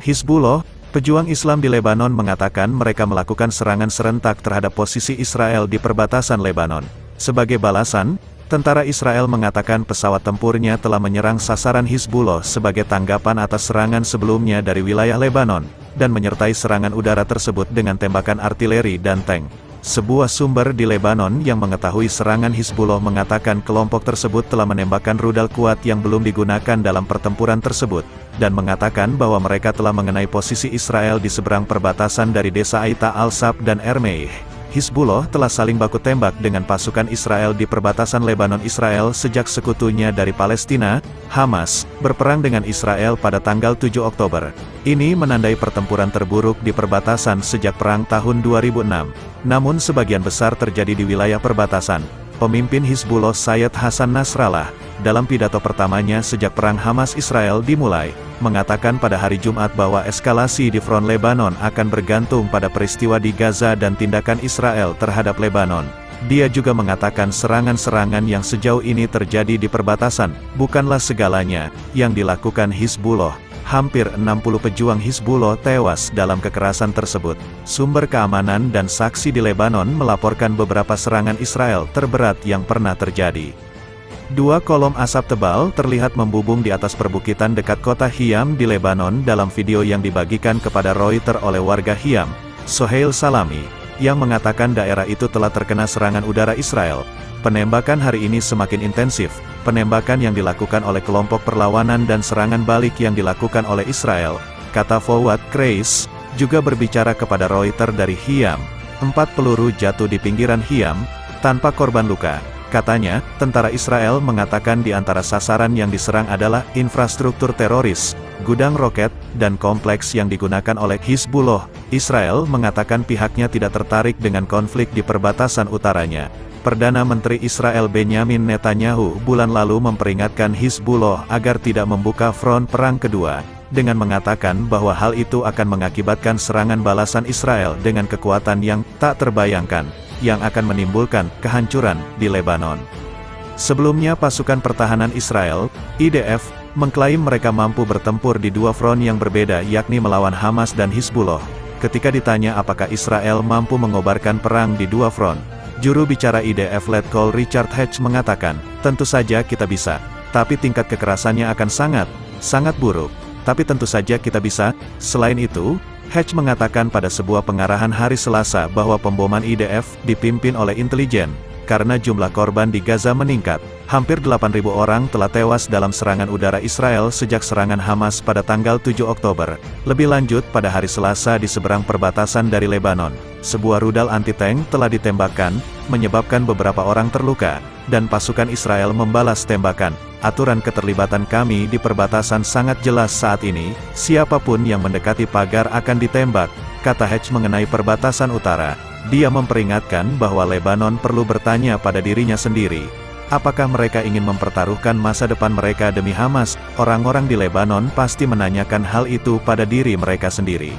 Hizbullah, pejuang Islam di Lebanon mengatakan mereka melakukan serangan serentak terhadap posisi Israel di perbatasan Lebanon. Sebagai balasan, tentara Israel mengatakan pesawat tempurnya telah menyerang sasaran Hizbullah sebagai tanggapan atas serangan sebelumnya dari wilayah Lebanon, dan menyertai serangan udara tersebut dengan tembakan artileri dan tank. Sebuah sumber di Lebanon yang mengetahui serangan Hizbullah mengatakan kelompok tersebut telah menembakkan rudal kuat yang belum digunakan dalam pertempuran tersebut, dan mengatakan bahwa mereka telah mengenai posisi Israel di seberang perbatasan dari desa Aita al-Sab dan Ermeih. Hizbullah telah saling baku tembak dengan pasukan Israel di perbatasan Lebanon-Israel sejak sekutunya dari Palestina, Hamas, berperang dengan Israel pada tanggal 7 Oktober. Ini menandai pertempuran terburuk di perbatasan sejak perang tahun 2006. Namun sebagian besar terjadi di wilayah perbatasan. Pemimpin Hizbullah Sayyid Hasan Nasrallah, dalam pidato pertamanya sejak perang Hamas-Israel dimulai, mengatakan pada hari Jumat bahwa eskalasi di front Lebanon akan bergantung pada peristiwa di Gaza dan tindakan Israel terhadap Lebanon. Dia juga mengatakan serangan-serangan yang sejauh ini terjadi di perbatasan, bukanlah segalanya, yang dilakukan Hizbullah. Hampir 60 pejuang Hizbullah tewas dalam kekerasan tersebut. Sumber keamanan dan saksi di Lebanon melaporkan beberapa serangan Israel terberat yang pernah terjadi. Dua kolom asap tebal terlihat membubung di atas perbukitan dekat kota Hiyam di Lebanon dalam video yang dibagikan kepada Reuters oleh warga Hiyam, Sohail Salami, yang mengatakan daerah itu telah terkena serangan udara Israel. Penembakan hari ini semakin intensif, penembakan yang dilakukan oleh kelompok perlawanan dan serangan balik yang dilakukan oleh Israel, kata Fawad Kreis, juga berbicara kepada Reuters dari Hiyam. 4 peluru jatuh di pinggiran Hiyam, tanpa korban luka. Katanya, tentara Israel mengatakan di antara sasaran yang diserang adalah infrastruktur teroris, gudang roket, dan kompleks yang digunakan oleh Hizbullah. Israel mengatakan pihaknya tidak tertarik dengan konflik di perbatasan utaranya. Perdana Menteri Israel Benyamin Netanyahu bulan lalu memperingatkan Hizbullah agar tidak membuka front perang kedua, dengan mengatakan bahwa hal itu akan mengakibatkan serangan balasan Israel dengan kekuatan yang tak terbayangkan, yang akan menimbulkan kehancuran di Lebanon. Sebelumnya pasukan pertahanan Israel, IDF, mengklaim mereka mampu bertempur di dua front yang berbeda yakni melawan Hamas dan Hizbullah. Ketika ditanya apakah Israel mampu mengobarkan perang di dua front, juru bicara IDF Letkol Richard Hatch mengatakan, tentu saja kita bisa, tapi tingkat kekerasannya akan sangat buruk. Tapi tentu saja kita bisa. Selain itu, Hatch mengatakan pada sebuah pengarahan hari Selasa bahwa pemboman IDF dipimpin oleh intelijen, karena jumlah korban di Gaza meningkat. Hampir 8.000 orang telah tewas dalam serangan udara Israel sejak serangan Hamas pada tanggal 7 Oktober. Lebih lanjut pada hari Selasa di seberang perbatasan dari Lebanon, sebuah rudal anti-tank telah ditembakkan, menyebabkan beberapa orang terluka, dan pasukan Israel membalas tembakan. Aturan keterlibatan kami di perbatasan sangat jelas saat ini, siapapun yang mendekati pagar akan ditembak, kata Hatch mengenai perbatasan utara. Dia memperingatkan bahwa Lebanon perlu bertanya pada dirinya sendiri. Apakah mereka ingin mempertaruhkan masa depan mereka demi Hamas? Orang-orang di Lebanon pasti menanyakan hal itu pada diri mereka sendiri.